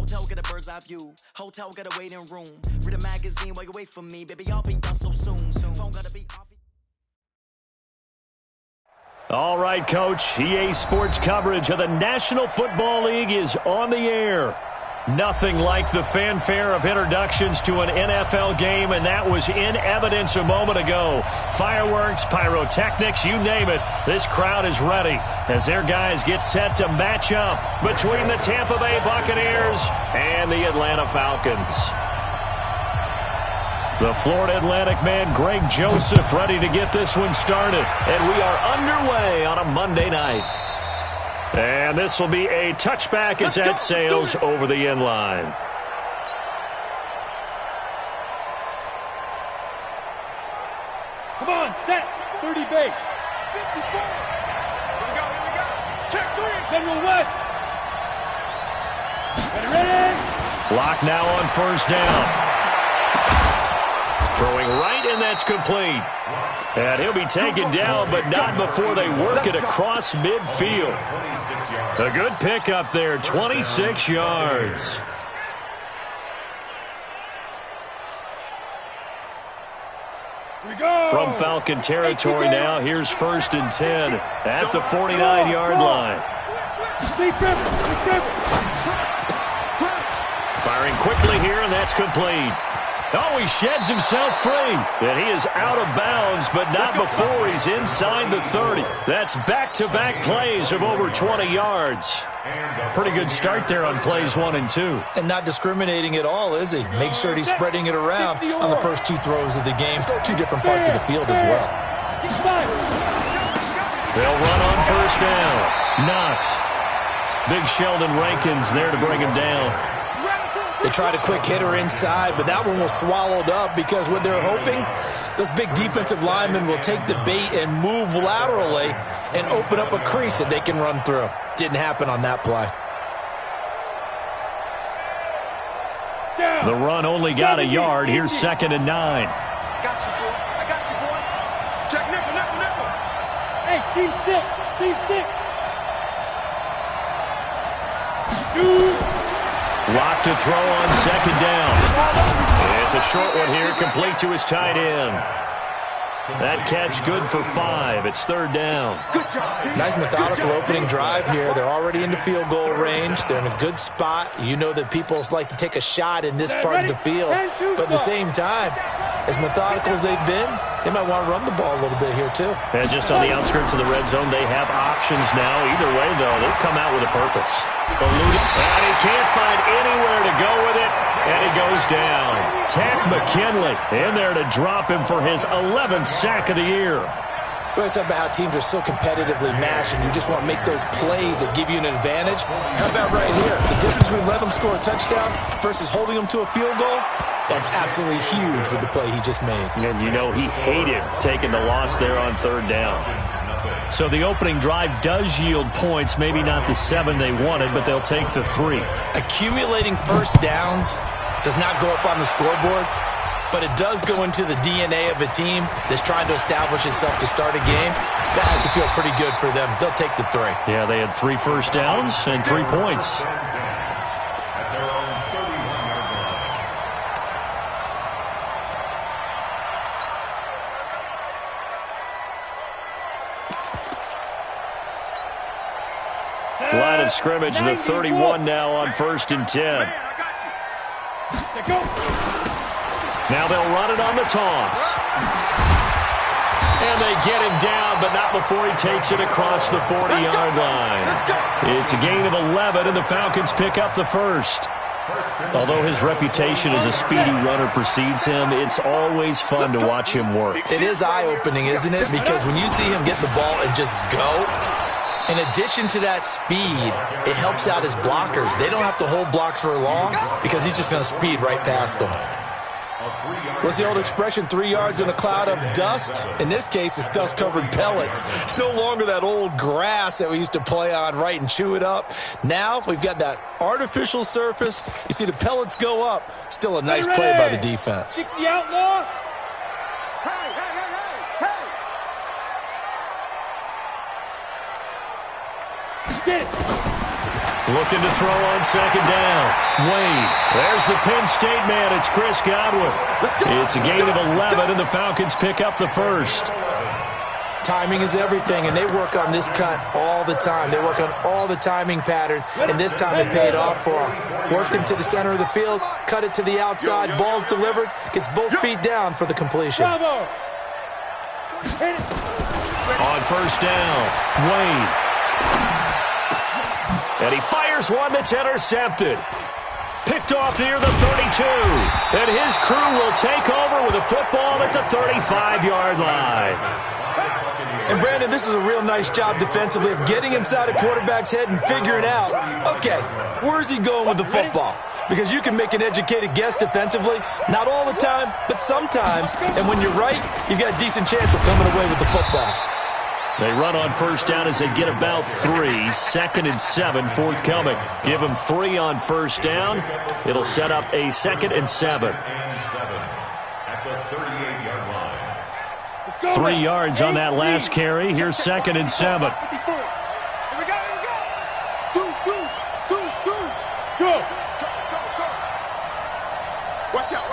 Hotel get a bird's eye view. Hotel got a waiting room. Read a magazine while you wait for me. Baby, I'll be done so soon. Phone gotta be off. All right, Coach. EA Sports coverage of the National Football League is on the air. Nothing like the fanfare of introductions to an NFL game, and that was in evidence a moment ago. Fireworks, pyrotechnics, you name it. This crowd is ready as their guys get set to match up between the Tampa Bay Buccaneers and the Atlanta Falcons. The Florida Atlantic man, Greg Joseph, ready to get this one started. And we are underway on a Monday night. And this will be a touchback as that sails over the end line. Come on, set. 30 base. 54. Here we go. Check 3. General West. Ready. Lock now on first down. Throwing right, and that's complete. And he'll be taken down, but not before they work it across midfield. A good pickup there, 26 yards. From Falcon territory now, here's 1st and 10 at the 49-yard line. Firing quickly here, and that's complete. Oh, he sheds himself free. And he is out of bounds, but not before he's inside the 30. That's back-to-back plays of over 20 yards. Pretty good start there on plays 1 and 2. And not discriminating at all, is he? Make sure he's spreading it around on the first 2 throws of the game. 2 different parts of the field as well. They'll run on first down. Knox. Big Sheldon Rankins there to bring him down. They tried a quick hitter inside, but that one was swallowed up because what they're hoping, those big defensive linemen will take the bait and move laterally and open up a crease that they can run through. Didn't happen on that play. The run only got a yard. Here's 2nd and 9. I got you, boy. Check nickel. Hey, team 6. Shoot. Lock to throw on 2nd down. It's a short one here, complete to his tight end. That catch good for 5. It's 3rd down. Nice methodical opening drive here. They're already into field goal range. They're in a good spot. You know that people like to take a shot in this part of the field. But at the same time, as methodical as they've been, they might want to run the ball a little bit here too. And just on the outskirts of the red zone, they have options now. Either way, though, they've come out with a purpose. And he can't find anywhere to go with it, and he goes down. Ted McKinley in there to drop him for his 11th sack of the year. Well, it's about how teams are so competitively matched, and you just want to make those plays that give you an advantage. How about right here? The difference between letting them score a touchdown versus holding them to a field goal, that's absolutely huge with the play he just made. And you know he hated taking the loss there on 3rd down. So the opening drive does yield points, maybe not the 7 they wanted, but they'll take the 3. Accumulating first downs does not go up on the scoreboard, but it does go into the DNA of a team that's trying to establish itself to start a game. That has to feel pretty good for them. They'll take the 3. Yeah, they had 3 first downs and 3 points. Line of scrimmage, the 31 now on 1st and 10. Now they'll run it on the toss. And they get him down, but not before he takes it across the 40-yard line. It's a gain of 11, and the Falcons pick up the 1st. Although his reputation as a speedy runner precedes him, it's always fun to watch him work. It is eye-opening, isn't it? Because when you see him get the ball and just go, in addition to that speed, it helps out his blockers. They don't have to hold blocks for long because he's just going to speed right past them. What's the old expression, 3 yards in a cloud of dust? In this case, it's dust-covered pellets. It's no longer that old grass that we used to play on, right, and chew it up. Now we've got that artificial surface. You see the pellets go up. Still a nice play by the defense. 60 outlaw. Get it. Looking to throw on second down. Wade. There's the Penn State man. It's Chris Godwin. It's a gain of 11, and the Falcons pick up the first. Timing is everything, and they work on this cut all the time. They work on all the timing patterns, and this time it paid off for them. Worked him to the center of the field, cut it to the outside, ball's delivered, gets both feet down for the completion. On first down, Wade. And he fires one that's intercepted. Picked off near the 32. And his crew will take over with a football at the 35-yard line. And, Brandon, this is a real nice job defensively of getting inside a quarterback's head and figuring out, okay, where's he going with the football? Because you can make an educated guess defensively. Not all the time, but sometimes. And when you're right, you've got a decent chance of coming away with the football. They run on first down as they get about 3. 2nd and 7 forthcoming. Give them 3 on first down. It'll set up a 2nd and 7. At the 38-yard line. 3 yards on that last carry. Here's 2nd and 7. Here we go. Go. Watch out.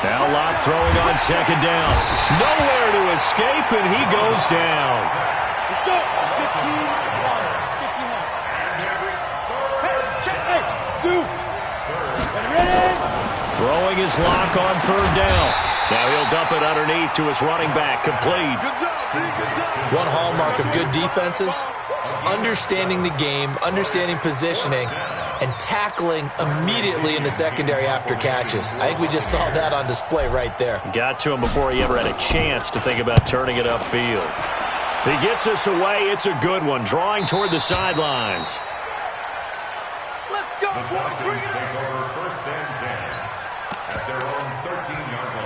Now Lott throwing on second down. Nowhere to escape, and he goes down. Let's go. 15. Throwing his lock on third down. Now he'll dump it underneath to his running back. Complete. Good job. One hallmark of good defenses is understanding the game, understanding positioning, and tackling immediately in the secondary after catches. I think we just saw that on display right there. Got to him before he ever had a chance to think about turning it upfield. He gets us away. It's a good one. Drawing toward the sidelines. Let's go. Bring it Take over first and 10 at their own 13-yard line.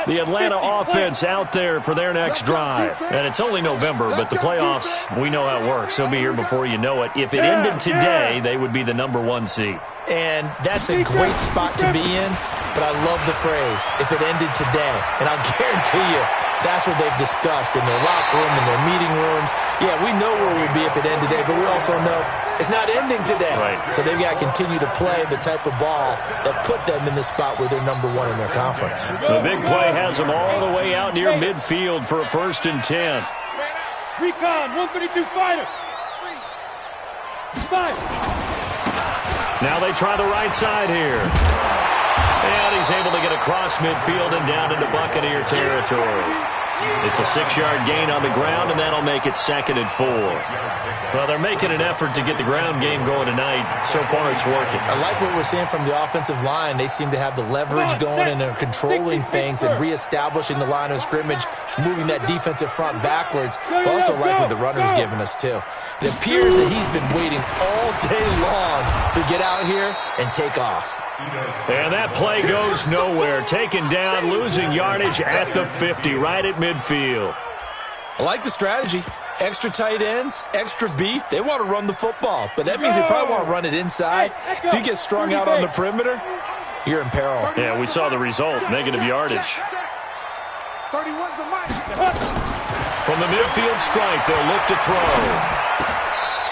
The Atlanta offense out there for their next drive. And it's only November, but the playoffs, we know how it works. They'll be here before you know it. If it ended today, they would be the #1 seed. And that's a great spot to be in, but I love the phrase, if it ended today. And I'll guarantee you, that's what they've discussed in their locker room, in their meeting rooms. Yeah, we know where we'd be if it ended today, but we also know it's not ending today. Right. So they've got to continue to play the type of ball that put them in the spot where they're #1 in their conference. The big play has them all the way out near midfield for a 1st and 10. Recon, 132 fighter. 5. Now they try the right side here. And he's able to get across midfield and down into Buccaneer territory. It's a 6-yard gain on the ground, and that'll make it 2nd and 4. Well, they're making an effort to get the ground game going tonight. So far, it's working. I like what we're seeing from the offensive line. They seem to have the leverage going, and they're controlling things and reestablishing the line of scrimmage, moving that defensive front backwards. But also like what the runner's giving us, too. It appears that he's been waiting all day long to get out here and take off. And that play goes nowhere. Taken down, losing yardage at the 50, right at midfield. I like the strategy. Extra tight ends, extra beef. They want to run the football, but that means they probably want to run it inside. If you get strung out on the perimeter, you're in peril. Yeah, we saw the result, negative yardage. 31's the mic. From the midfield strike, they'll look to throw.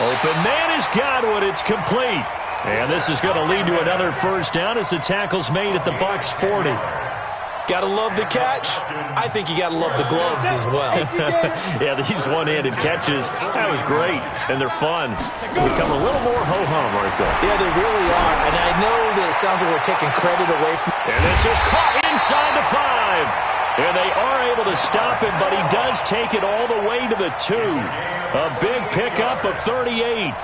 Open man is Godwin. It's complete. And this is going to lead to another first down as the tackle's made at the Bucs 40. Got to love the catch. I think you got to love the gloves as well. Yeah, these one-handed catches, that was great, and they're fun. They become a little more ho-hum, aren't they? Yeah, they really are, and I know that it sounds like we're taking credit away from... And this is caught inside the 5. And they are able to stop him, but he does take it all the way to the 2. A big pickup of 38.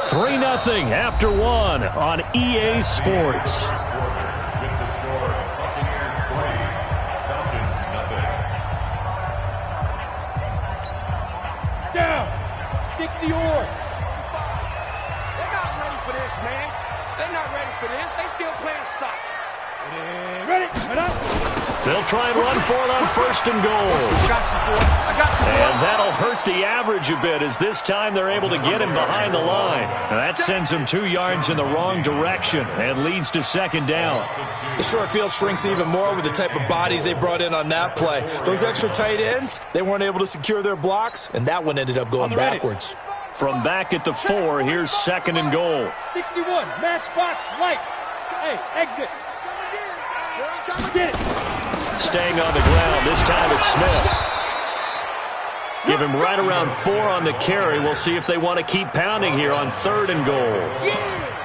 3-0 after 1 on EA Sports. Down. 60 yards. They're not ready for this, man. They're not ready for this. They still playing soccer. Ready? They'll try and run for it on 1st and goal. I got you, boy. And that'll hurt the average a bit, as this time they're able to get him behind the line. Now that sends him 2 yards in the wrong direction and leads to second down. The short field shrinks even more with the type of bodies they brought in on that play. Those extra tight ends, they weren't able to secure their blocks, and that one ended up going backwards. From back at the 4, here's second and goal. 61, matchbox, lights. Hey, exit. Get it. Staying on the ground, this time it's Smith. Give him right around 4 on the carry. We'll see if they want to keep pounding here on 3rd and goal.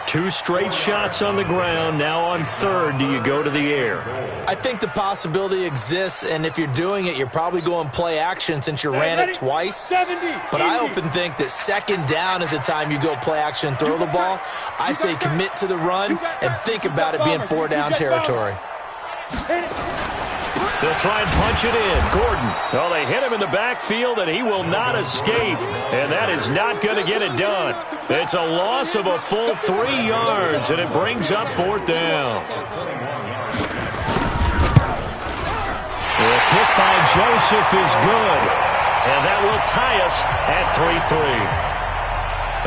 2 straight shots on the ground. Now on 3rd, do you go to the air? I think the possibility exists, and if you're doing it, you're probably going play action since you ran it twice. 70. But I often think that second down is the time you go play action and throw the ball. I say commit to the run and think about it being 4 down territory. They'll try and punch it in. Gordon. Well, they hit him in the backfield, and he will not escape. And that is not going to get it done. It's a loss of a full 3 yards, and it brings up 4th down. The kick by Joseph is good. And that will tie us at 3-3.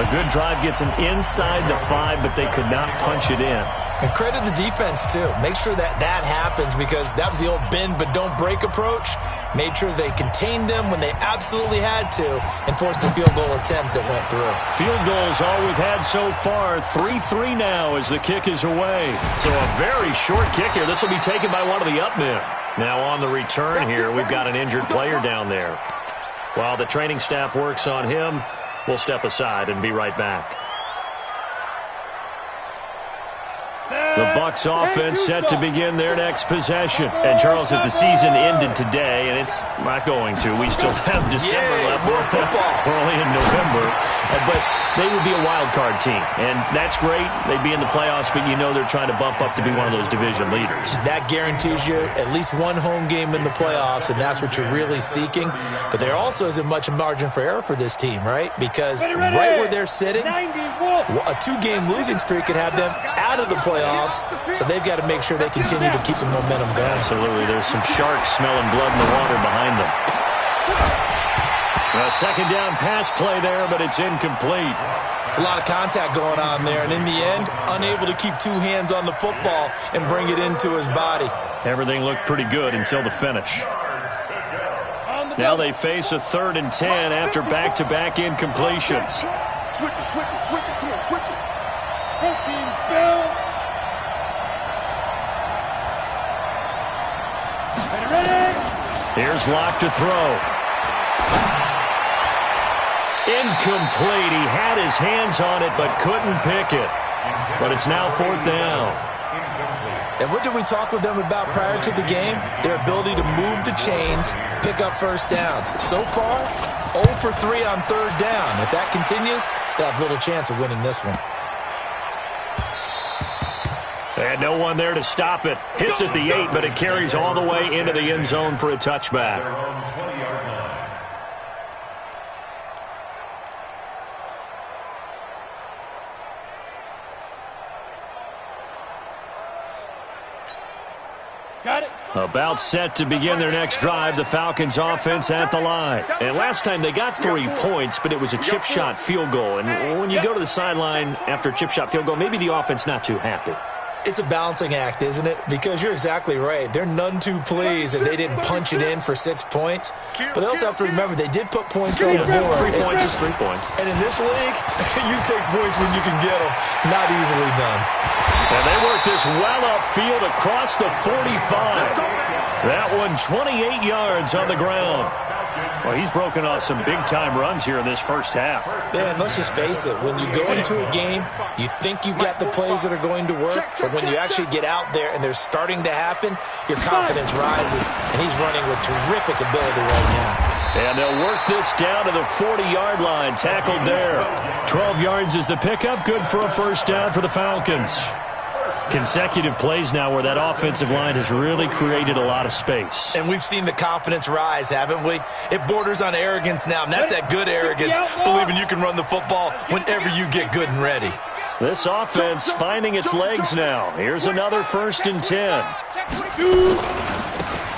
A good drive gets them inside the 5, but they could not punch it in. And credit the defense, too. Make sure that happens, because that was the old bend but don't break approach. Made sure they contained them when they absolutely had to and forced the field goal attempt that went through. Field goals all we've had so far. 3-3 now as the kick is away. So a very short kick here. This will be taken by one of the up men. Now on the return here, we've got an injured player down there. While the training staff works on him, we'll step aside and be right back. The Bucs offense set to begin their next possession. And, Charles, if the season ended today, and it's not going to, we still have December left. More football. We're only in November. But they would be a wild card team. And that's great. They'd be in the playoffs, but you know they're trying to bump up to be one of those division leaders. That guarantees you at least one home game in the playoffs, and that's what you're really seeking. But there also isn't much margin for error for this team, right? Because right where they're sitting, a 2-game losing streak could have them out of the playoffs, so they've got to make sure they continue to keep the momentum going. Absolutely. There's some sharks smelling blood in the water behind them. A second down pass play there, but it's incomplete. It's a lot of contact going on there, and in the end, unable to keep 2 hands on the football and bring it into his body. Everything looked pretty good until the finish. Now they face a 3rd and 10 after back-to-back incompletions. Switch it, come on, switch it. Go team, spell. Ready. Here's Locke to throw. Incomplete. He had his hands on it but couldn't pick it. But it's now 4th down. And what did we talk with them about prior to the game? Their ability to move the chains, pick up first downs. So far, 0 for 3 on 3rd down. If that continues, they have little chance of winning this one. They had no one there to stop it. Hits at the 8, but it carries all the way into the end zone for a touchback. Got it. About set to begin their next drive, the Falcons offense at the line. And last time they got 3 points, but it was a chip shot field goal. And when you go to the sideline after a chip shot field goal, maybe the offense not too happy. It's a balancing act, isn't it? Because you're exactly right. They're none too pleased that they didn't punch it in for 6 points. But they also have to remember they did put points on the board. 3 points is 3 points. And in this league, you take points when you can get them. Not easily done. And they work this well upfield across the 45. That one 28 yards on the ground. Well, he's broken off some big-time runs here in this first half. Yeah, and let's just face it. When you go into a game, you think you've got the plays that are going to work, but when you actually get out there and they're starting to happen, your confidence rises, and he's running with terrific ability right now. And they'll work this down to the 40-yard line, tackled there. 12 yards is the pickup, good for a first down for the Falcons. Consecutive plays now where that offensive line has really created a lot of space. And we've seen the confidence rise, haven't we? It borders on arrogance now, and that's that good arrogance, believing you can run the football whenever you get good and ready. This offense finding its legs now. Here's another 1st and 10.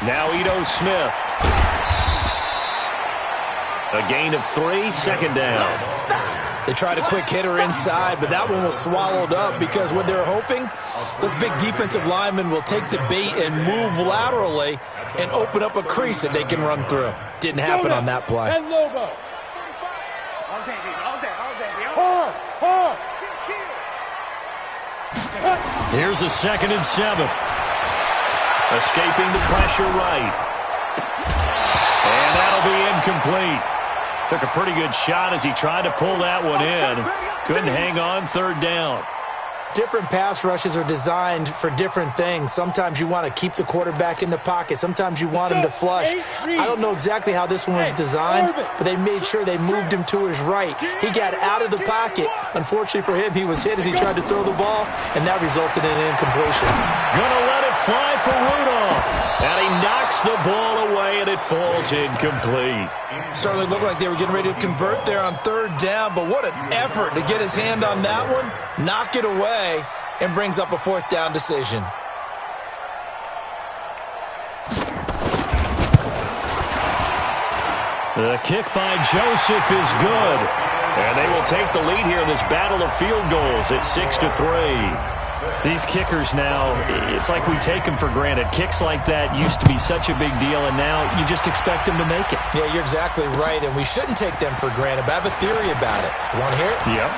Now Ito Smith. A gain of 3, second down. They tried a quick hitter inside, but that one was swallowed up because what they're hoping, those big defensive linemen will take the bait and move laterally and open up a crease that they can run through. Didn't happen on that play. Here's a 2nd and 7. Escaping the pressure right. And that'll be incomplete. Took a pretty good shot as he tried to pull that one in. Couldn't hang on, 3rd down. Different pass rushes are designed for different things. Sometimes you want to keep the quarterback in the pocket. Sometimes you want him to flush. I don't know exactly how this one was designed, but they made sure they moved him to his right. He got out of the pocket. Unfortunately for him, he was hit as he tried to throw the ball, and that resulted in an incompletion. Gonna let it fly for Rudolph. And he knocks the ball away, and it falls incomplete. Certainly looked like they were getting ready to convert there on 3rd down, but what an effort to get his hand on that one, knock it away, and brings up a 4th down decision. The kick by Joseph is good. And they will take the lead here in this battle of field goals at 6-3. These kickers now, it's like we take them for granted. Kicks like that used to be such a big deal, and now you just expect them to make it. Yeah, you're exactly right, and we shouldn't take them for granted, but I have a theory about it. You want to hear it? Yep.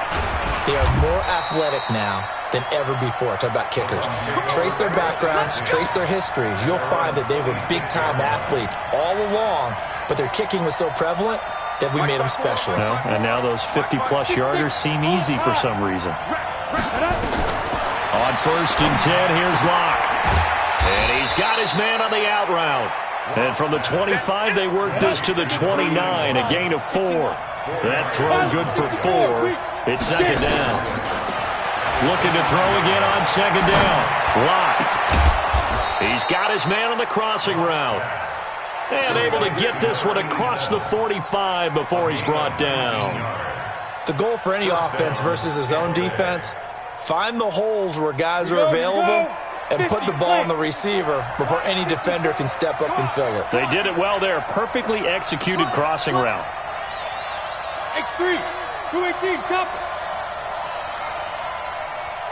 They are more athletic now than ever before. Talk about kickers. Trace their backgrounds, trace their histories. You'll find that they were big-time athletes all along, but their kicking was so prevalent that we made them specialists. Well, and now those 50-plus yarders seem easy for some reason. On 1st and 10, here's Locke. And he's got his man on the out route. And from the 25, they work this to the 29, a gain of 4. That throw good for 4. It's 2nd down. Looking to throw again on 2nd down. Locke. He's got his man on the crossing route. And able to get this one across the 45 before he's brought down. The goal for any offense versus his own defense, find the holes where guys are available and put the ball on the receiver before any defender can step up and fill it. They did it well there. Perfectly executed crossing route. X3, 218, jump.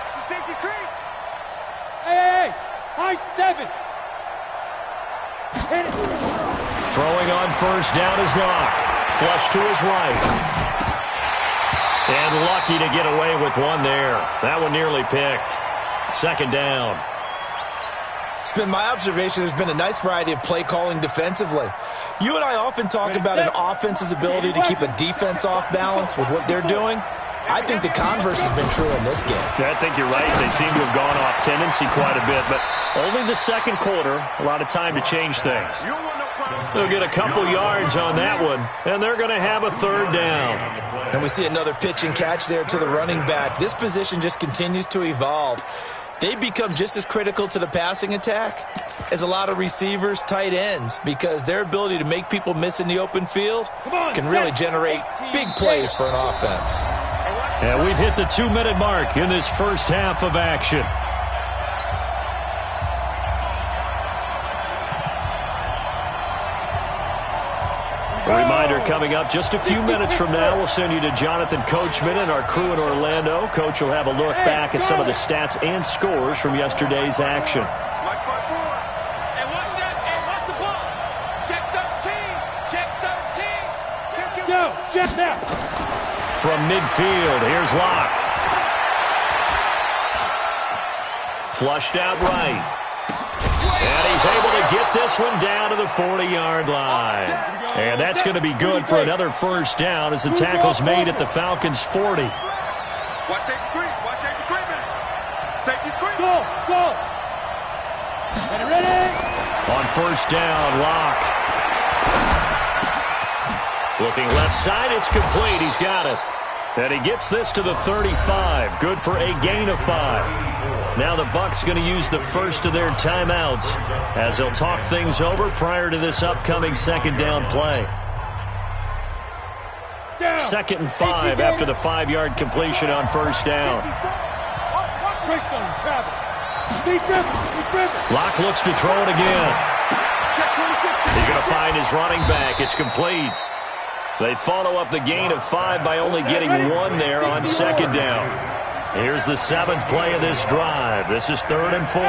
It's a safety creep. Hey, high 7. Hit it. Throwing on 1st down is Locke. Flush to his right. And lucky to get away with one there. That one nearly picked. 2nd down. It's been my observation there's been a nice variety of play calling defensively. You and I often talk about an offense's ability to keep a defense off balance with what they're doing. I think the converse has been true in this game. Yeah, I think you're right. They seem to have gone off tendency quite a bit, but only the 2nd quarter, a lot of time to change things. They'll get a couple yards on that one, and they're going to have a 3rd down. And we see another pitch and catch there to the running back. This position just continues to evolve. They become just as critical to the passing attack as a lot of receivers, tight ends, because their ability to make people miss in the open field can really generate big plays for an offense. And we've hit the 2-minute mark in this first half of action. A reminder coming up just a few minutes from now, we'll send you to Jonathan Coachman and our crew in Orlando. Coach will have a look back at some of the stats and scores from yesterday's action. Watch that. Hey, watch the ball. Check 13. Check 13. Go. Check that. From midfield, here's Locke. Flushed out right. And he's able to get this one down to the 40-yard line. And that's going to be good for another 1st down as the tackle's made at the Falcons' 40. Watch safety creep. Watch safety creeping. Safety's creep. Go. Ready. On 1st down, Locke. Looking left side, it's complete. He's got it. And he gets this to the 35. Good for a gain of 5. Now the Bucs going to use the first of their timeouts as they'll talk things over prior to this upcoming 2nd down play. 2nd and 5 after the 5-yard completion on 1st down. Locke looks to throw it again. He's going to find his running back. It's complete. They follow up the gain of 5 by only getting 1 there on second down. Here's the 7th play of this drive. This is 3rd and 4.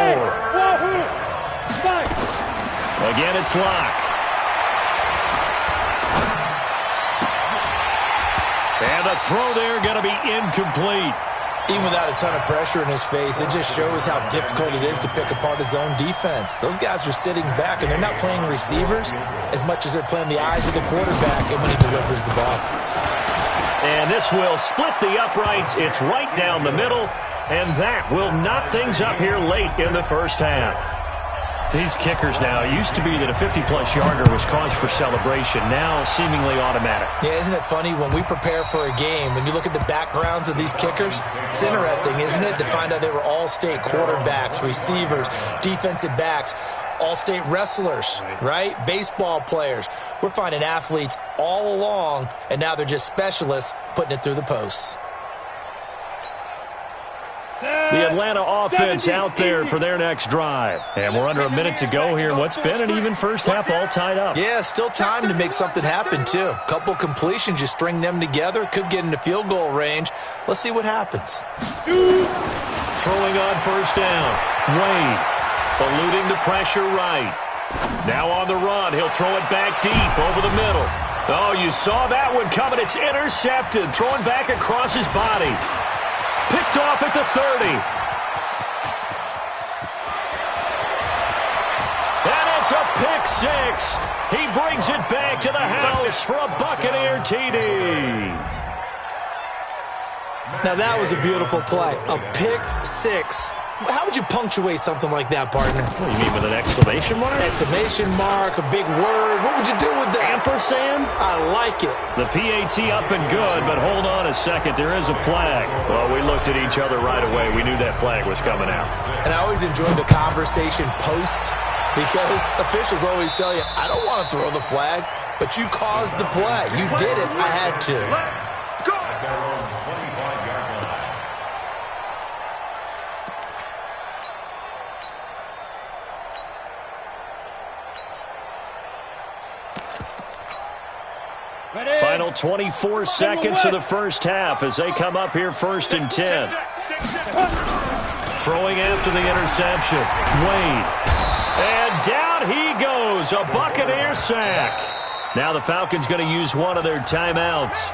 Again, it's Locke. And the throw there going to be incomplete. Even without a ton of pressure in his face, it just shows how difficult it is to pick apart his own defense. Those guys are sitting back, and they're not playing receivers as much as they're playing the eyes of the quarterback and when he delivers the ball. And this will split the uprights. It's right down the middle, and that will knot things up here late in the first half. These kickers now, it used to be that a 50-plus yarder was cause for celebration, now seemingly automatic. Yeah, isn't it funny when we prepare for a game, when you look at the backgrounds of these kickers, it's interesting, isn't it, to find out they were all-state quarterbacks, receivers, defensive backs, all-state wrestlers, right? Baseball players. We're finding athletes all along, and now they're just specialists putting it through the posts. The Atlanta offense out there for their next drive. And we're under a minute to go here. What's been an even first half all tied up. Yeah, still time to make something happen, too. Couple completions, you string them together, could get into field goal range. Let's see what happens. Throwing on first down. Wade eluding the pressure right. Now on the run. He'll throw it back deep over the middle. Oh, you saw that one coming. It's intercepted. Throwing back across his body. Picked off at the 30. And it's a pick six. He brings it back to the house for a Buccaneer TD. Now that was a beautiful play. A pick six. How would you punctuate something like that, partner? What, you mean with an exclamation mark? Exclamation mark, a big word. What would you do with that? Ampersand? I like it. The PAT up and good, but hold on a second. There is a flag. Well, we looked at each other right away. We knew that flag was coming out. And I always enjoy the conversation post because officials always tell you, I don't want to throw the flag, but you caused the play. You did it. I had to. Final 24 seconds of the first half as they come up here 1st and 10. Throwing after the interception. Wade. And down he goes. A Buccaneer sack. Now the Falcons going to use one of their timeouts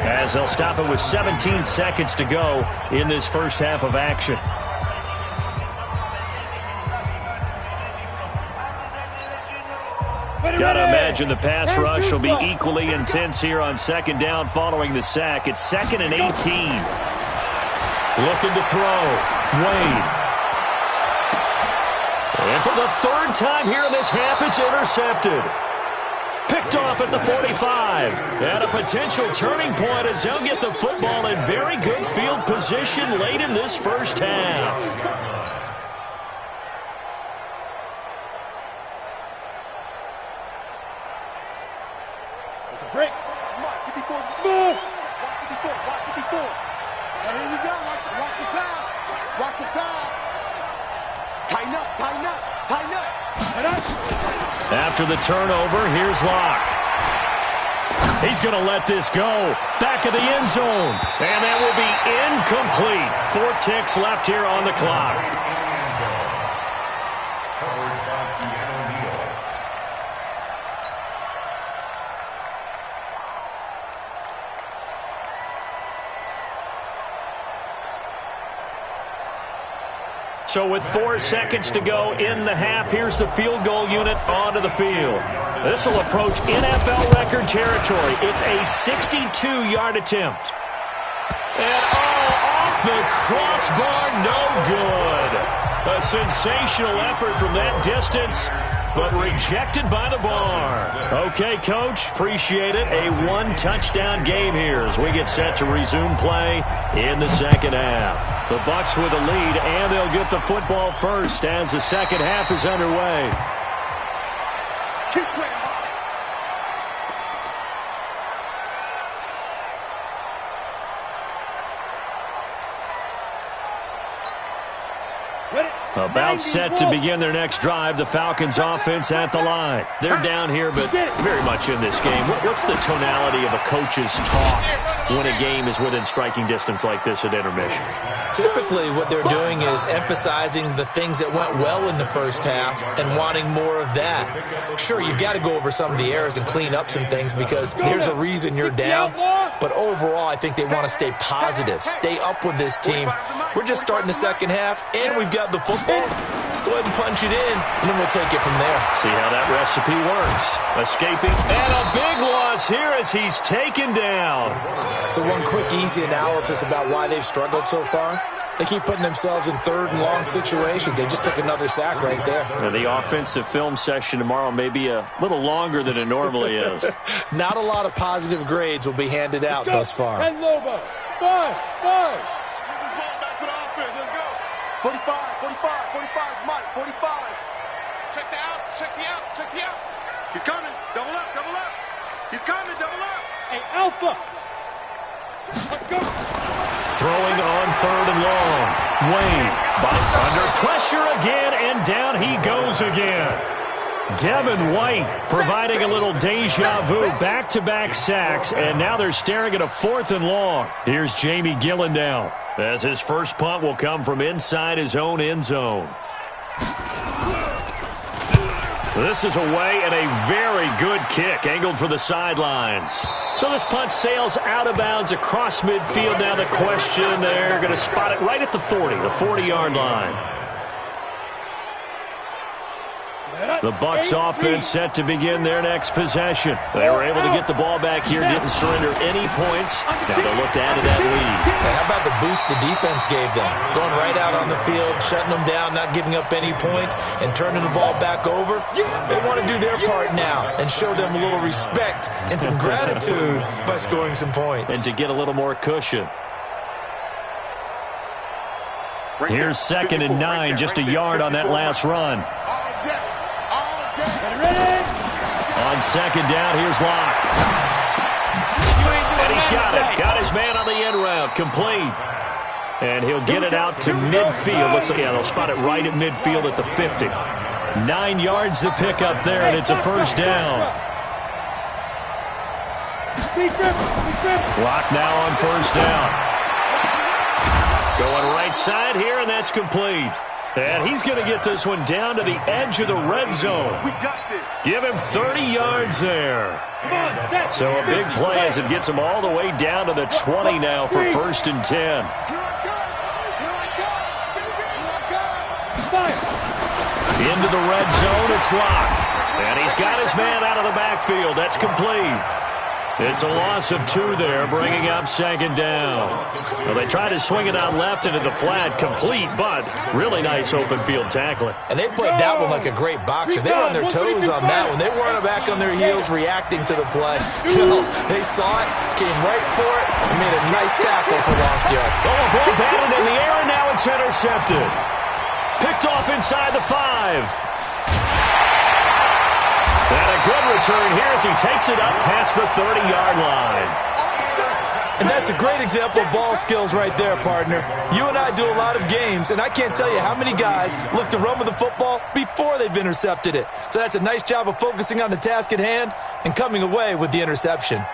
as they'll stop it with 17 seconds to go in this first half of action. Got to imagine the pass rush will be equally intense here on second down following the sack. It's 2nd and 18. Looking to throw. Wade. And for the 3rd time here in this half, it's intercepted. Picked off at the 45. And a potential turning point as they'll get the football in very good field position late in this first half. Break. Come on, 54 smooth. Watch 54. Watch 54. And here we go. Watch the pass. Watch the pass. Tighten up. Tighten up. Tighten up. And up. After the turnover, here's Locke. He's going to let this go. Back of the end zone. And that will be incomplete. 4 ticks left here on the clock. So with 4 seconds to go in the half, here's the field goal unit onto the field. This will approach NFL record territory. It's a 62-yard attempt. And off the crossbar, no good. A sensational effort from that distance, but rejected by the bar. Okay, Coach, appreciate it. A 1-touchdown game here as we get set to resume play in the second half. The Bucs with a lead, and they'll get the football first as the second half is underway. Keep playing. Ready? About set to begin their next drive, the Falcons offense at the line. They're down here, but very much in this game. What's the tonality of a coach's talk when a game is within striking distance like this at intermission? Typically, what they're doing is emphasizing the things that went well in the first half and wanting more of that. Sure, you've got to go over some of the errors and clean up some things because there's a reason you're down. But overall, I think they want to stay positive, stay up with this team. We're just starting the second half, and we've got the football. Let's go ahead and punch it in, and then we'll take it from there. See how that recipe works. Escaping, and a big loss here as he's taken down. So one quick, easy analysis about why they've struggled so far. They keep putting themselves in third and long situations. They just took another sack right there. Now, the offensive film session tomorrow may be a little longer than it normally is. Not a lot of positive grades will be handed out thus far. 10 Lobo. 5. Get this ball back to the offense. Let's go. 45, Mike, 45. Check the outs. He's coming. Double up. He's coming, double up. Hey, Alpha. Let's go. Throwing on third and long. Wayne under pressure again, and down he goes again. Devin White providing a little deja vu, back-to-back sacks, and now they're staring at a 4th and long. Here's Jamie Gillen now, as his first punt will come from inside his own end zone. This is away and a very good kick, angled for the sidelines. So this punt sails out of bounds across midfield. Now the question, they're going to spot it right at the 40-yard line. The Bucs offense set to begin their next possession. They were able to get the ball back here, didn't surrender any points. Now they'll look to add to that lead. Hey, how about the boost the defense gave them? Going right out on the field, shutting them down, not giving up any points, and turning the ball back over. They want to do their part now and show them a little respect and some gratitude by scoring some points. And to get a little more cushion. Here's 2nd and 9, just a yard on that last run. On 2nd down, here's Locke. And he's got it. Got his man on the end route. Complete. And he'll get it out to midfield. Looks like, yeah, they'll spot it right at midfield at the 50. 9 yards to pick up there, and it's a first down. Locke now on first down. Going right side here, and that's complete. And he's going to get this one down to the edge of the red zone. We got this. Give him 30 yards there. So a big play as it gets him all the way down to the 20 now for 1st and 10. Into the red zone, it's Locke. And he's got his man out of the backfield. That's complete. It's a loss of 2 there, bringing up 2nd down. Well, they tried to swing it out left into the flat, complete, but really nice open field tackling. And they played that one like a great boxer. They were on their toes on that one. They weren't back on their heels reacting to the play. No, they saw it, came right for it, and made a nice tackle for lost yard. Oh, a ball batted in the air, and now it's intercepted. Picked off inside the 5. And a good return here as he takes it up past the 30-yard line. And that's a great example of ball skills right there, partner. You and I do a lot of games, and I can't tell you how many guys look to run with the football before they've intercepted it. So that's a nice job of focusing on the task at hand and coming away with the interception.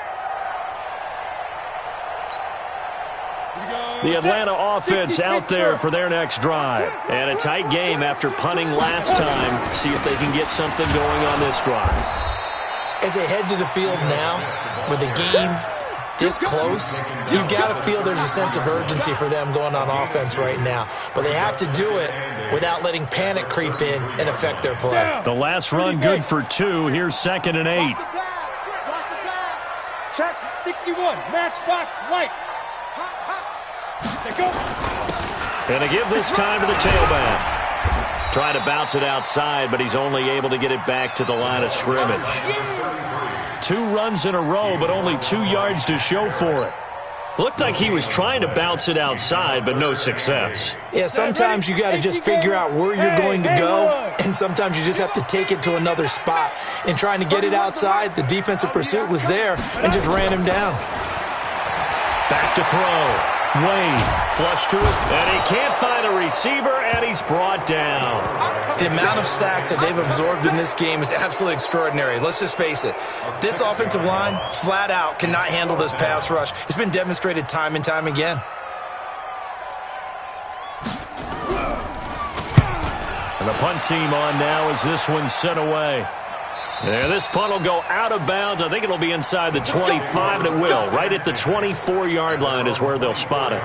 The Atlanta offense out there for their next drive. And a tight game after punting last time. See if they can get something going on this drive. As they head to the field now, with the game this close, you've got to feel there's a sense of urgency for them going on offense right now. But they have to do it without letting panic creep in and affect their play. The last run good for 2. Here's 2nd and 8. Check 61, matchbox lights. And to give this time to the tailback. Trying to bounce it outside, but he's only able to get it back to the line of scrimmage. 2 runs in a row, but only 2 yards to show for it. Looked like he was trying to bounce it outside, but no success. Yeah, sometimes you got to just figure out where you're going to go, and sometimes you just have to take it to another spot. In trying to get it outside, the defensive pursuit was there and just ran him down. Back to throw. Wade, flush to his, and he can't find a receiver, and he's brought down. The amount of sacks that they've absorbed in this game is absolutely extraordinary. Let's just face it. This offensive line, flat out, cannot handle this pass rush. It's been demonstrated time and time again. And the punt team on now as this one's sent away. Yeah, this punt will go out of bounds. I think it'll be inside the 25, and it will. Right at the 24-yard line is where they'll spot it.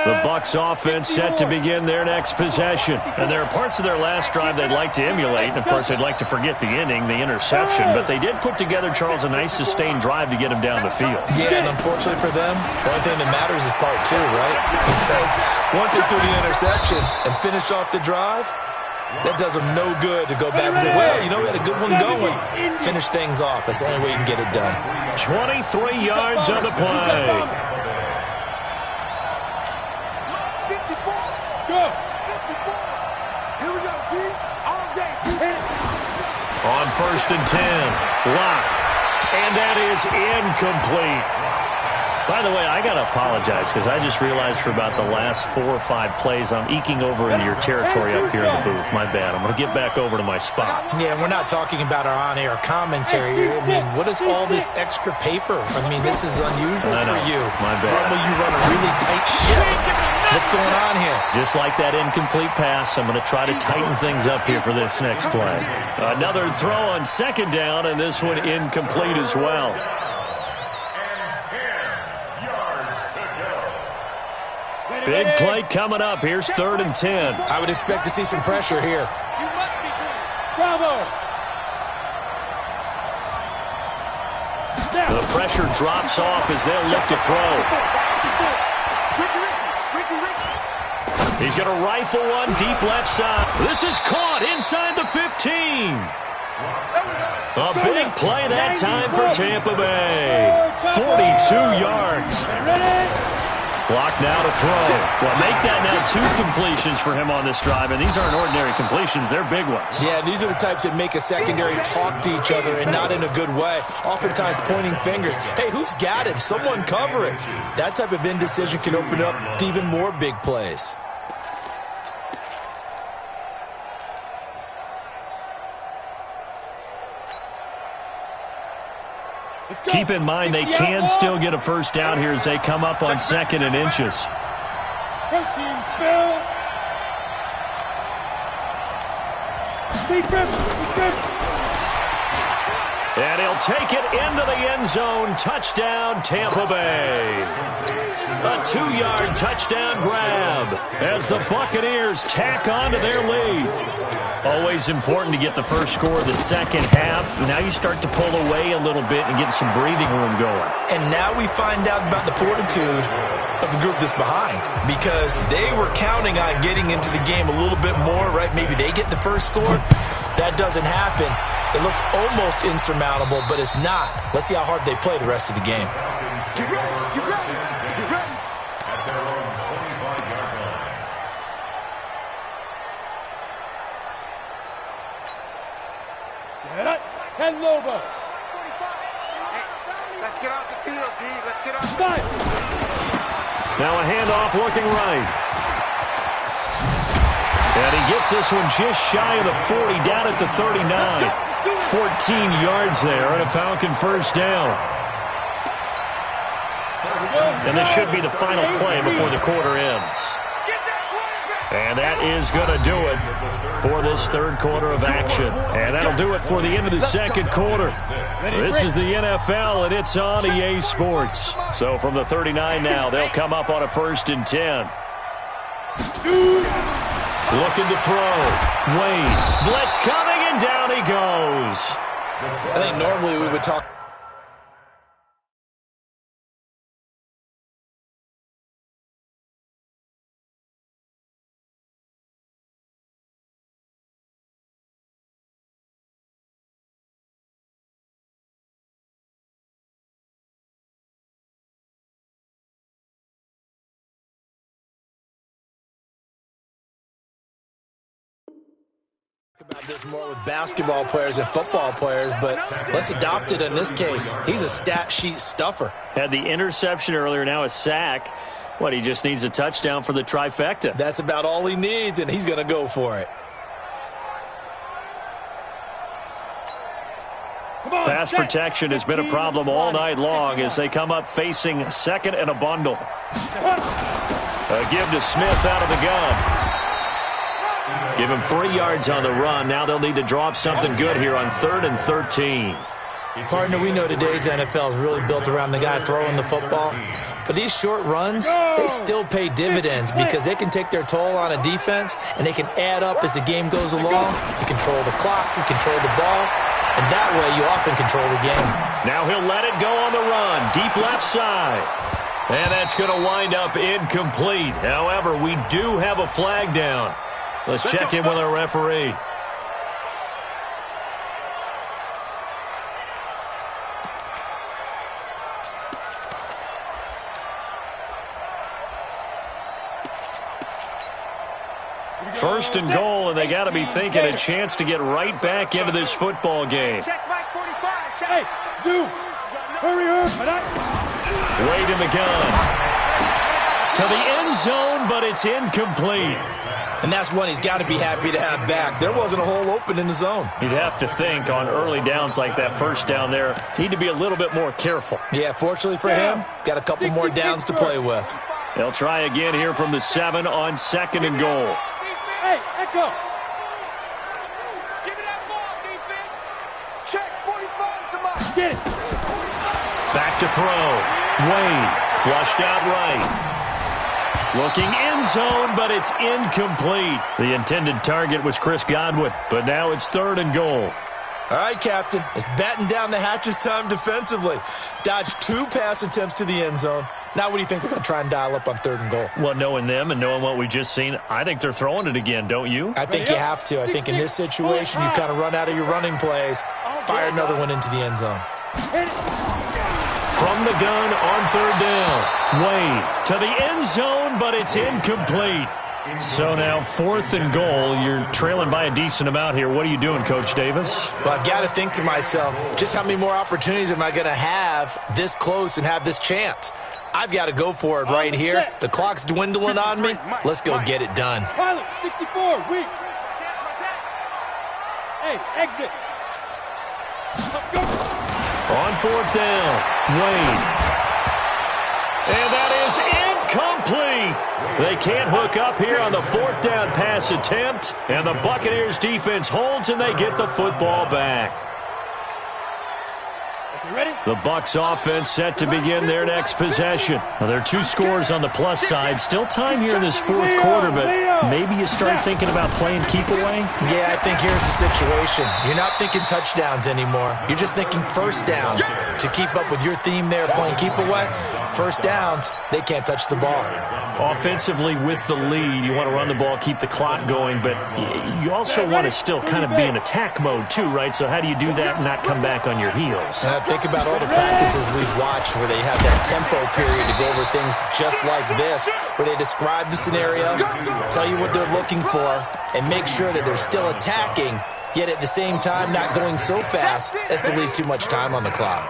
The Bucs offense set to begin their next possession. And there are parts of their last drive they'd like to emulate. And, of course, they'd like to forget the ending, the interception. But they did put together, Charles, a nice sustained drive to get him down the field. Yeah, and unfortunately for them, the only thing that matters is part two, right? Because once they threw the interception and finished off the drive, that does them no good to go back and say, well, you know, we had a good one going. Finish things off. That's the only way you can get it done. 23 yards on the play. On 1st and 10, Locke, and that is incomplete. By the way, I got to apologize because I just realized for about the last 4 or 5 plays I'm eking over into your territory up here in the booth. My bad. I'm going to get back over to my spot. Yeah, we're not talking about our on-air commentary. I mean, what is all this extra paper? I mean, this is unusual for you. My bad. Normally you run a really tight ship. What's going on here? Just like that incomplete pass, I'm going to try to tighten things up here for this next play. Another throw on 2nd down, and this one incomplete as well. Big play coming up. Here's 3rd and 10. I would expect to see some pressure here. Bravo! The pressure drops off as they'll look to throw. He's going to rifle one deep left side. This is caught inside the 15. A big play that time for Tampa Bay. 42 yards. Block now to throw. Well, make that now 2 completions for him on this drive, and these aren't ordinary completions. They're big ones. Yeah, these are the types that make a secondary talk to each other, and not in a good way. Oftentimes pointing fingers. Hey, who's got him? Someone cover it. That type of indecision can open up to even more big plays. Keep in mind they can still get a first down here as they come up on 2nd and inches. Protein spill. And he'll take it into the end zone. Touchdown, Tampa Bay. A 2-yard touchdown grab as the Buccaneers tack on to their lead. Always important to get the first score of the second half. Now you start to pull away a little bit and get some breathing room going. And now we find out about the fortitude of the group that's behind, because they were counting on getting into the game a little bit more, right? Maybe they get the first score. That doesn't happen. It looks almost insurmountable, but it's not. Let's see how hard they play the rest of the game. Get ready, get ready, get ready. At their own 25-yard line. Set up. 10 Lobo. Hey, let's get off the field, D. Let's get off the field. Now a handoff looking right. And he gets this one just shy of the 40, down at the 39. 14 yards there and a Falcon first down. And this should be the final play before the quarter ends. And that is going to do it for this 3rd quarter of action. And that'll do it for the end of the 2nd quarter. This is the NFL, and it's on EA Sports. So from the 39 now, they'll come up on a 1st and 10. Looking to throw. Wade. Blitz coming, and down he goes. I think normally we would talk About this more with basketball players and football players, but let's adopt it in this case. He's a stat sheet stuffer. Had the interception earlier, now a sack. What, he just needs a touchdown for the trifecta. That's about all he needs, and he's going to go for it. Pass protection has been a problem all night long as they come up facing second and a bundle. A give to Smith out of the gun. Give him 3 yards on the run. Now they'll need to draw up something good here on 3rd and 13. Partner, we know today's NFL is really built around the guy throwing the football. But these short runs, they still pay dividends because they can take their toll on a defense and they can add up as the game goes along. You control the clock, you control the ball, and that way you often control the game. Now he'll let it go on the run, deep left side. And that's going to wind up incomplete. However, we do have a flag down. Let's check in with our referee. First and goal, and they got to be thinking a chance to get right back into this football game. Check Mike 45. Check. Hey, Zoo, hurry up. Wade in the gun. To the end zone, but it's incomplete. And that's one he's got to be happy to have back. There wasn't a hole open in the zone. You'd have to think on early downs like that first down there, need to be a little bit more careful. Yeah, fortunately for him, got a couple more downs to play with. They'll try again here from the 7 on 2nd and goal. Hey, Echo. Give me that ball, defense. Check 45 to Mike. Get it. Back to throw. Wade flushed out right. Looking end zone, but it's incomplete. The intended target was Chris Godwin, but now it's 3rd and goal. All right, Captain. It's batten down the hatches time defensively. Dodged 2 pass attempts to the end zone. Now what do you think they're going to try and dial up on 3rd and goal? Well, knowing them and knowing what we just seen, I think they're throwing it again, don't you? I think you have to. I think in this situation, you kind of run out of your running plays, fire another one into the end zone. From the gun on 3rd down. Wade to the end zone, but it's incomplete. So now 4th and goal. You're trailing by a decent amount here. What are you doing, Coach Davis? Well, I've got to think to myself, just how many more opportunities am I going to have this close and have this chance? I've got to go for it right here. The clock's dwindling on me. Let's go get it done. Pilot, 64, weak. Hey, exit. On 4th down, Wade. And that is incomplete. They can't hook up here on the 4th down pass attempt. And the Buccaneers defense holds and they get the football back. The Bucs offense set to begin their next possession. Now, there are 2 scores on the plus side. Still time here in this 4th quarter, but maybe you start thinking about playing keep away? Yeah, I think here's the situation. You're not thinking touchdowns anymore. You're just thinking first downs. To keep up with your theme there, playing keep away, first downs, they can't touch the ball. Offensively with the lead, you want to run the ball, keep the clock going, but you also want to still kind of be in attack mode too, right? So how do you do that and not come back on your heels? Think about all the practices we've watched where they have that tempo period to go over things just like this, where they describe the scenario, tell you what they're looking for, and make sure that they're still attacking, yet at the same time not going so fast as to leave too much time on the clock.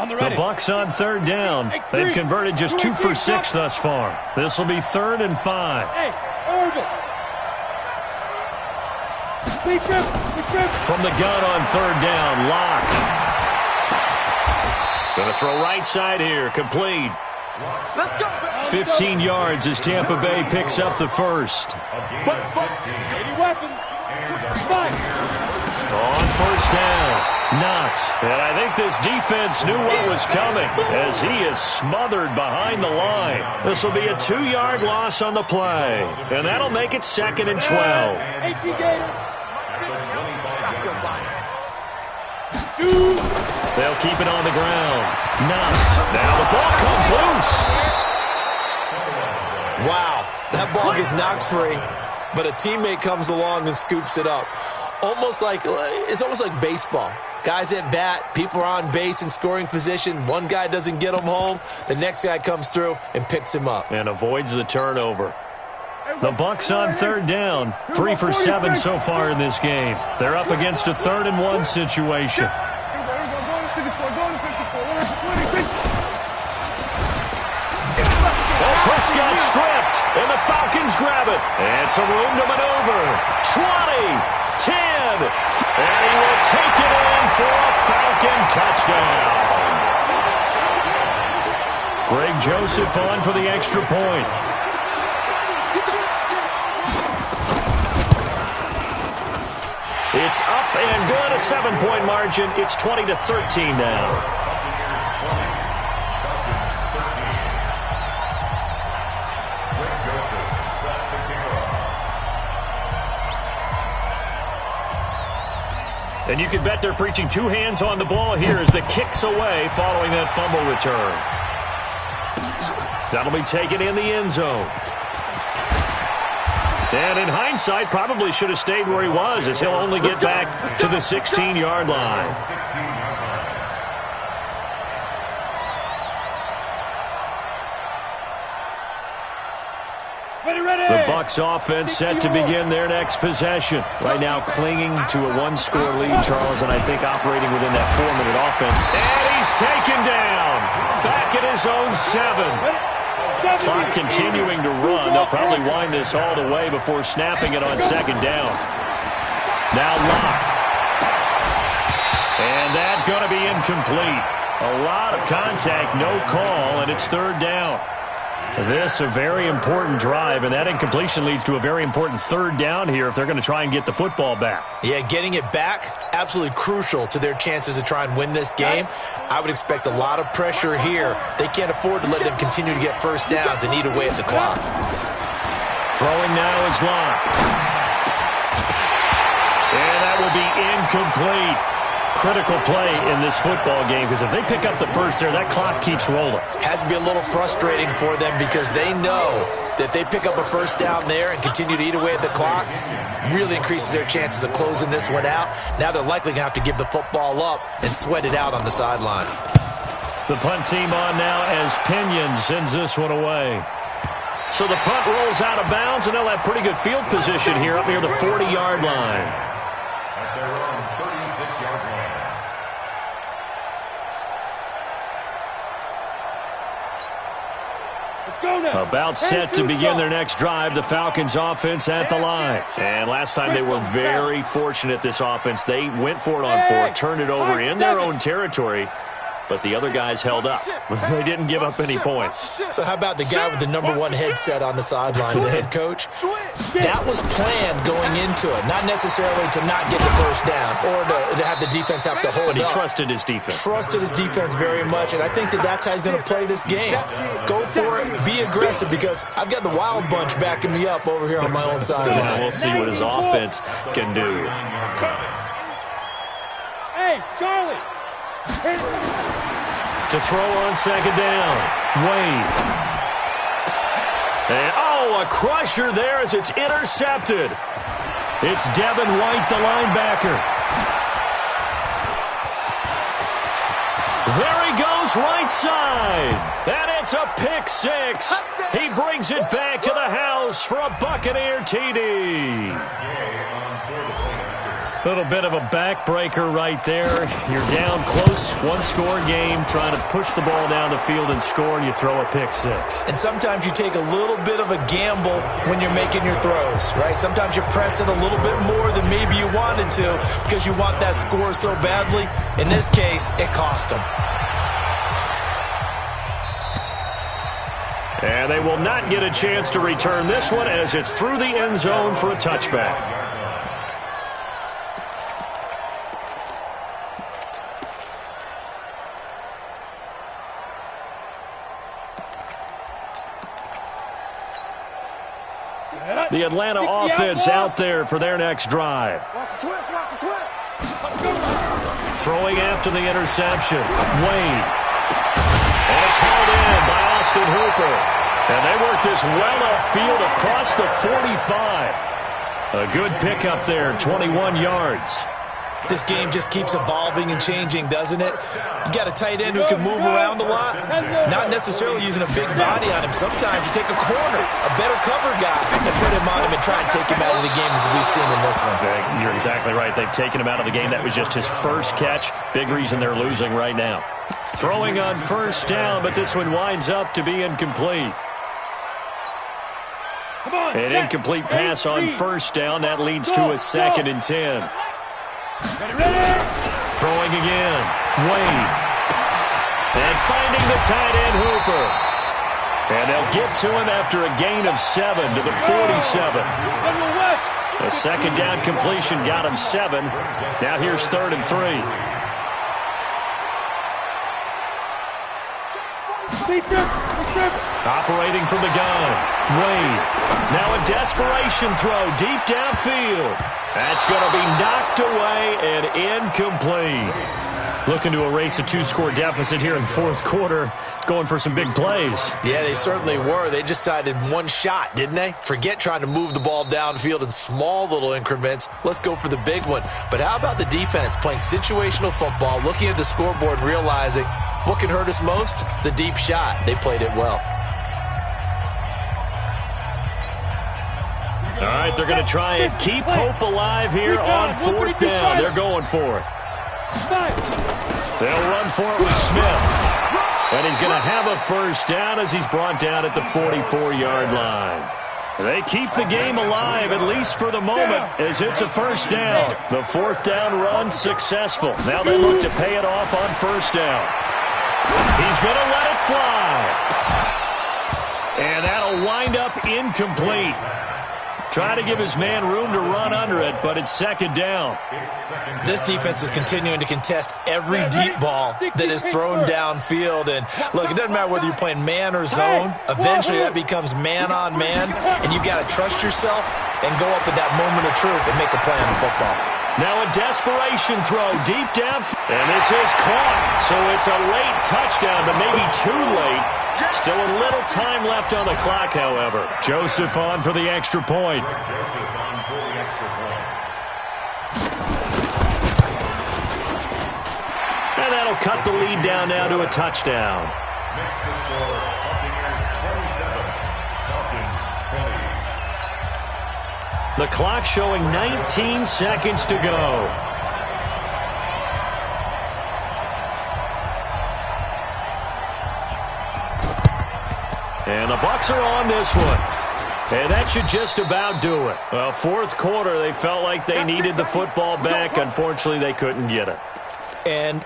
The Bucs on 3rd down. They've converted just 2 for 6 thus far. This will be 3rd and 5. From the gun on 3rd down, Locke. Going to throw right side here, complete. 15 yards as Tampa Bay picks up the first. On 1st down. Knox, and I think this defense knew what was coming as he is smothered behind the line. This will be a 2-yard loss on the play, and that'll make it 2nd and 12. They'll keep it on the ground. Knox, now the ball comes loose. Wow, that ball gets knocked free, but a teammate comes along and scoops it up. almost like baseball. Guys at bat, people are on base in scoring position. One guy doesn't get him home. The next guy comes through and picks him up. And avoids the turnover. The Bucs on third down. 3 for 7 so far in this game. They're up against a 3rd and 1 situation. Prescott stripped, and the Falcons grab it. It's a room to maneuver. 20, 10, and he will take it in for a Falcon touchdown. Greg Joseph on for the extra point. It's up and good, a 7-point margin. It's 20-13 now. And you can bet they're preaching 2 hands on the ball here as the kick's away following that fumble return. That'll be taken in the end zone. And in hindsight, probably should have stayed where he was, as he'll only get back to the 16-yard line. The Bucs offense set to begin their next possession. Right now clinging to a 1-score lead, Charles, and I think operating within that 4-minute offense. And he's taken down. Back at his own 7. Clock continuing to run. They'll probably wind this all the way before snapping it on 2nd down. Now Locke. And that's going to be incomplete. A lot of contact, no call, and it's 3rd down. This a very important drive, and that incompletion leads to a very important 3rd down here if they're going to try and get the football back. Yeah, getting it back, absolutely crucial to their chances to try and win this game. I would expect a lot of pressure here. They can't afford to let them continue to get 1st downs and eat away at the clock. Throwing now is Locke. And that will be incomplete. Critical play in this football game, because if they pick up the first there, that clock keeps rolling. Has to be a little frustrating for them because they know that they pick up a 1st down there and continue to eat away at the clock, really increases their chances of closing this one out. Now they're likely going to have to give the football up and sweat it out on the sideline. The punt team on now as Pinion sends this one away. So the punt rolls out of bounds, and they'll have pretty good field position here up near the 40-yard line. At their own 36-yard line. About set to begin their next drive, the Falcons offense at the line. And last time they were very fortunate, this offense. They went for it on 4, turned it over in their own territory, but the other guys held up. They didn't give up any points. So how about the guy with the number 1 headset on the sidelines, the head coach? That was planned going into it, not necessarily to not get the 1st down or to have the defense have to hold up. But he trusted his defense. Trusted his defense very much, and I think that's how he's going to play this game. Go for it, be aggressive, because I've got the wild bunch backing me up over here on my own sideline. We'll see what his offense can do. Hey, Charlie! To throw on 2nd down, Wade. And, a crusher there as it's intercepted. It's Devin White, the linebacker. There he goes, right side. And it's a pick 6. He brings it back to the house for a Buccaneer TD. Little bit of a backbreaker right there. You're down close, 1-score game, trying to push the ball down the field and score, and you throw a pick 6. And sometimes you take a little bit of a gamble when you're making your throws, right? Sometimes you press it a little bit more than maybe you wanted to because you want that score so badly. In this case, it cost them. And they will not get a chance to return this one as it's through the end zone for a touchback. The Atlanta offense out there for their next drive. Watch the twist, watch the twist. Throwing after the interception, Wade. And it's held in by Austin Hooper. And they work this well upfield across the 45. A good pickup there, 21 yards. This game just keeps evolving and changing, doesn't it? You got a tight end who can move around a lot, not necessarily using a big body on him. Sometimes you take a corner, a better cover guy, and put him on him and try and take him out of the game as we've seen in this one. You're exactly right. They've taken him out of the game. That was just his first catch. Big reason they're losing right now. Throwing on first down, but this one winds up to be incomplete. An incomplete pass on first down. That leads to a 2nd and 10. Throwing again. Wade. And finding the tight end Hooper. And they'll get to him after a gain of 7 to the 47. A 2nd down completion got him 7. Now here's 3rd and 3. Operating from the gun. Wade. Now a desperation throw deep downfield. That's going to be knocked away and incomplete. Looking to erase a 2-score deficit here in the 4th quarter. Going for some big plays. Yeah, they certainly were. They just decided one shot, didn't they? Forget trying to move the ball downfield in small little increments. Let's go for the big one. But how about the defense playing situational football, looking at the scoreboard, realizing what can hurt us most? The deep shot. They played it well. All right, they're going to try and keep hope alive here on 4th down. They're going for it. They'll run for it with Smith. And he's going to have a first down as he's brought down at the 44-yard line. They keep the game alive, at least for the moment, as it's a first down. The 4th down run successful. Now they look to pay it off on first down. He's going to let it fly. And that'll wind up incomplete. Trying to give his man room to run under it, but it's 2nd down. This defense is continuing to contest every deep ball that is thrown downfield. And, look, it doesn't matter whether you're playing man or zone. Eventually that becomes man-on-man, and you've got to trust yourself and go up at that moment of truth and make a play on the football. Now a desperation throw deep down. And this is caught. So it's a late touchdown, but maybe too late. Still a little time left on the clock, however. Joseph on for the extra point. Joseph on for the extra point. And that'll cut the lead down now to a touchdown. Next to score, Buccaneers 27, Falcons 20. The clock showing 19 seconds to go. And the Bucs are on this one. And that should just about do it. Well, 4th quarter, they felt like they needed the football back. Unfortunately, they couldn't get it. And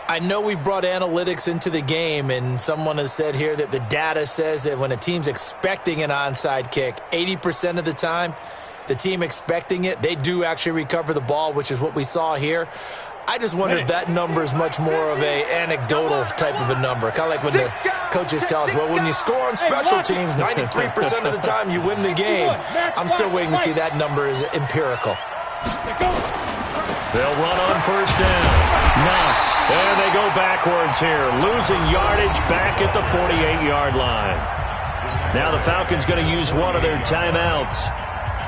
I know we brought analytics into the game, and someone has said here that the data says that when a team's expecting an onside kick, 80% of the time, the team expecting it, they do actually recover the ball, which is what we saw here. I just wonder if that number is much more of a anecdotal type of a number. Kind of like when the coaches tell us, well, when you score on special teams, 93% of the time you win the game. I'm still waiting to see that number is empirical. They'll run on first down. Knox. And they go backwards here. Losing yardage back at the 48-yard line. Now the Falcons going to use one of their timeouts,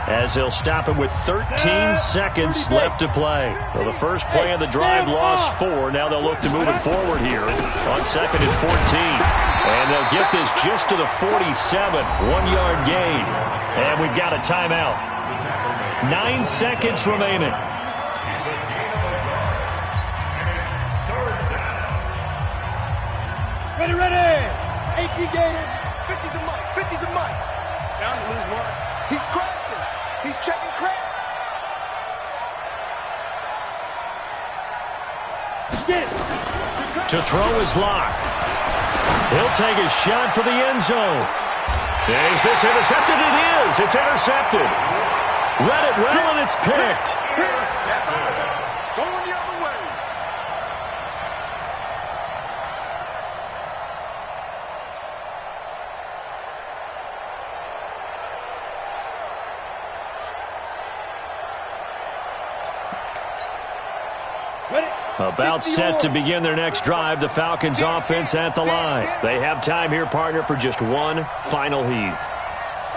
as they'll stop it with 13 seconds left to play. Well, the first play of the drive lost 4. Now they'll look to move it forward here on 2nd and 14. And they'll get this just to the 47. 1-yard gain. And we've got a timeout. 9 seconds remaining. Ready. 18 Gator. 50 to Mike. 50 to Mike. Down to lose 1. He's crashing. He's checking crash. To throw is Locke. He'll take a shot for the end zone. Is this intercepted? It is. It's intercepted. Read it well, and it's picked. Going the other way. About set to begin their next drive, the Falcons offense at the line. They have time here, partner, for just one final heave.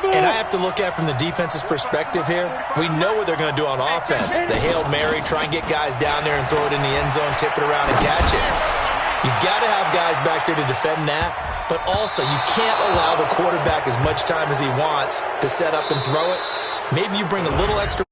And I have to look at it from the defense's perspective here. We know what they're going to do on offense. The Hail Mary, try and get guys down there and throw it in the end zone, tip it around and catch it. You've got to have guys back there to defend that, but also you can't allow the quarterback as much time as he wants to set up and throw it. Maybe you bring a little extra